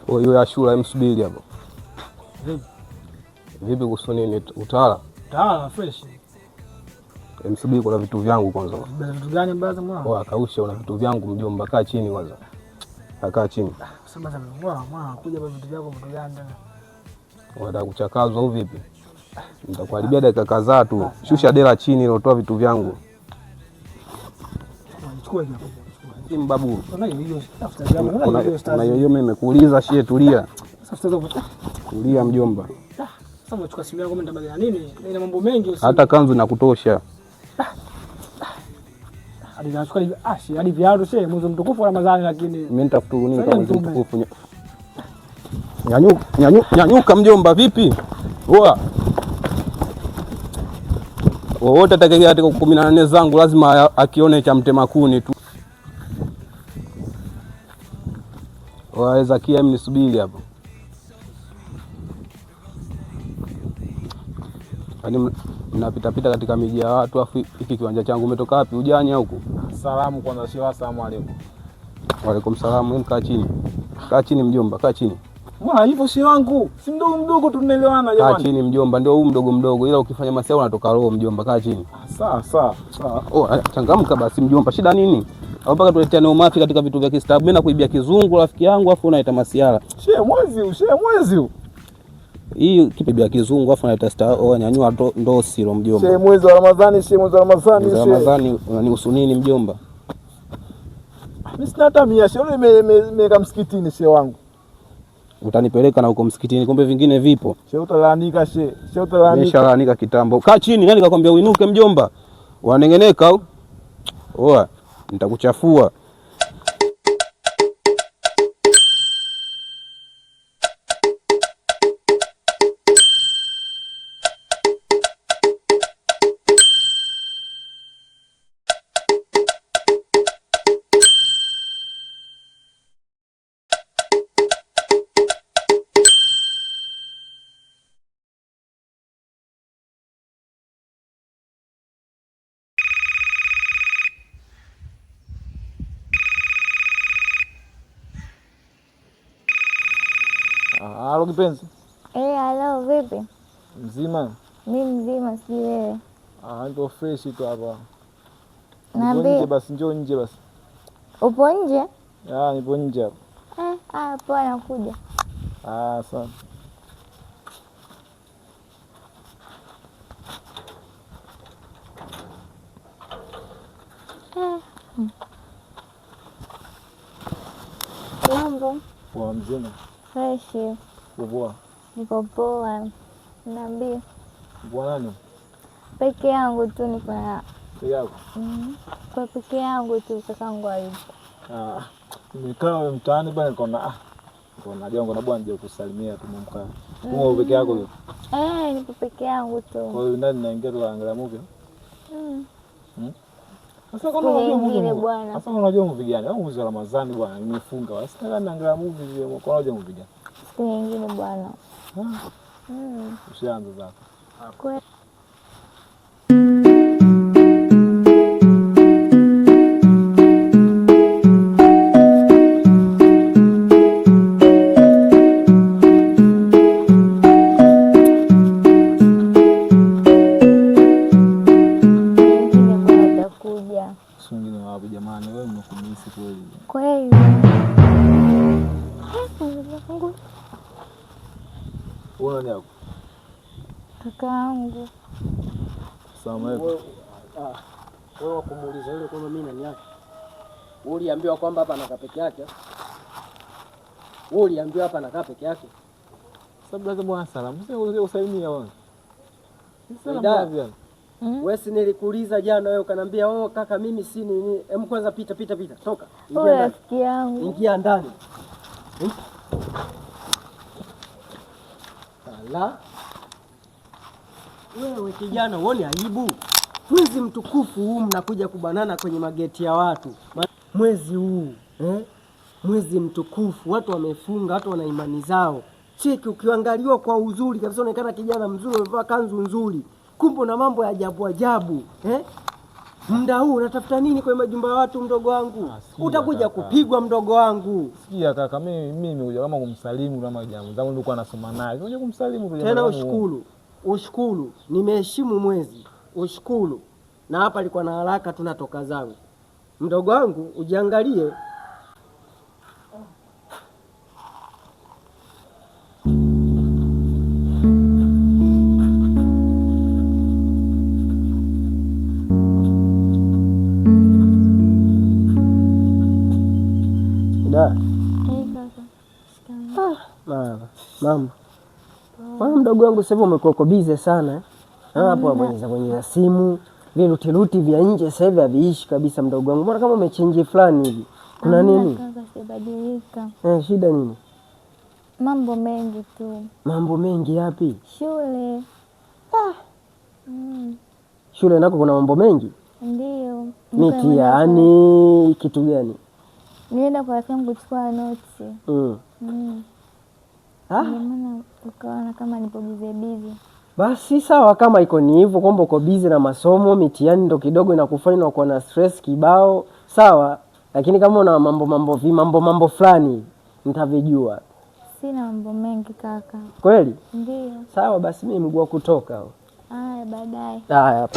Huyo Ashura msubiri hapo. Vipi kuhusu nini utawala? Utawala fresh. Msubiri, kuna vitu vyangu kwanza. Vitu gani baza mwana? Oh, akausha una vitu vyangu mjomba, kaa chini kwanza. Kaa chini. Sasa mwana kuja kwa vitu vyako vitu gani tena? Unataka kuchakazwa au vipi? Nitakuharibia dakika kadhaa tu. Shusha dela chini na utoa vitu vyangu. Chukua hiyo. Simu babu. Na hiyo mimi nimekuuliza shie, tulia. Sasa tulia mjomba. Sasa unachukua simu yako mimi nitabaki na nini? Ina mambo mengi usiku. Hata kanzu inakutosha. Hadi nachukua hivi hadi viatu shehe, mwezi mtukufu wa Ramadhani, lakini mimi nitafutu nini kama mwezi mtukufu? Nyanyuka mjomba, vipi? Oa. Wote atakayeingia katika 18 zangu lazima akione cha mtema kuni tu. Waweza kia mimi nisubiri hapo. Yaani mnapita katika miji ya watu, afu hiki kiwanja changu umetoka wapi? Ujanya huko? Salamu kwanza, sio asalamu alaykum. Wa alaykum salaam. Wewe kaa chini. Kaa chini mjomba, kaa chini. Mbona hivyo si wangu? Si mdogo tunaelewana jamani. Kaa chini mjomba, ndio huu mdogo, ila ukifanya masiara unatoka roho mjomba, kaa chini. Sawa. Oh, changamka basi mjomba, shida nini? Au mpaka tuleteane umafi katika vitu vya Kiislamu. Mimi nakuibia kizungu rafiki yangu afu unaita masiara. Shehe mwezi. Hii kipi ya kizungu afu unaita star nyanyua ndo siro mjomba. Shehe mwezi wa Ramadhani, Ramadhani unanihusu nini mjomba? Mimi sina hata 100 shehe, nimeka msikitini shehe wangu. Utanipeleka na huko msikitini, kumbe vingine vipo. Shehe utalaanika shehe. Nimeshalaanika kitambo. Kaa chini, nani kakwambia uinuke mjomba? Wanengeneka au? Oa, nitakuchafua. Halo kipenzi. Halo vipi? Mzima? Mimi mzima, si wewe? Ndio fresh tu hapa. Njoo nje basi. Upo nje? Nipo nje hapa. Poa, nakuja. Sawa. Mambo? Poa mzima. Fresh. Poa. Niko poa. Niambie. Poa nani? Peke yangu tu niko na. Peke yako? Kwa peke yangu tu kakangu alipo. Nimekaa mtaani bwana, nikaona jongo na bwana nje kusalimia tu mumkaa. Wewe peke yako hiyo? Nipo peke yangu tu. Kwa hiyo ndani naingia tu angalia movie. Sasa kuna movie bwana. Sasa unajua movie gani? Au mwezi wa Ramadhani bwana, nimefunga. Sasa nataka naangalia movie hiyo. Kwa unajua movie gani? Siku nyingine bwana. Ushaanza zako. Kwa jamani, wewe unakumisi kweli. Kweli. Wewe nani yako? Kakaangu. Salamu alaykum. Wewe kumuuliza yule kwamba mimi nani yake? Wewe uliambiwa kwamba hapa anakaa peke yake? Wewe uliambiwa hapa anakaa peke yake? Sababu lazima bwana salamu. Sasa usalimia bwana. Salamu Wewe si nilikuuliza jana wewe ukaniambia oh kaka mimi si nini. Hem kwanza pita. Toka. Wewe rafiki yangu. Ingia ndani. Ala. Wewe kijana uone aibu. Mwezi mtukufu huu mnakuja kubanana kwenye mageti ya watu. Mwezi huu, mwezi mtukufu, watu wamefunga, watu wana imani zao. Cheki ukiangaliwa kwa uzuri kabisa unaonekana kijana mzuri, umevaa kanzu nzuri. Kumbe na mambo ya ajabu. Muda huu unatafuta nini kwenye majumba ya watu mdogo wangu? Utakuja kupigwa mdogo wangu. Sikia kaka, mimi nimekuja kama kumsalimu kama jamaa zangu nilikuwa nasoma naye. Unje kumsalimu kwa tena ushukuru. Nimeheshimu mwezi. Ushukuru. Na hapa alikuwa na haraka tunatoka zangu. Mdogo wangu ujiangalie. Mama. Mdogo wangu sasa umekuwa busy sana. Hapo kwenye simu, vile ruti vya nje sasa hivi haviishi kabisa mdogo wangu. Mbona kama umechange fulani hivi? Kuna nini? Kaka sibadilika. Shida nini? Mambo mengi tu. Mambo mengi yapi? Shule. Shule nako kuna mambo mengi? Ndio. Mitihani kitu gani? Nienda kwa rafiki yangu kuchukua notes. Maana ukaona kama nipo busy. Basi sawa, kama iko ni hivyo kwamba uko busy na masomo, mitihani ndo kidogo inakufanya unakuwa na stress kibao, sawa, lakini kama una mambo fulani nitavijua. Sina mambo mengi kaka. Kweli? Ndio. Sawa basi mimi mguu wa kutoka. Haya baadaye. Haya.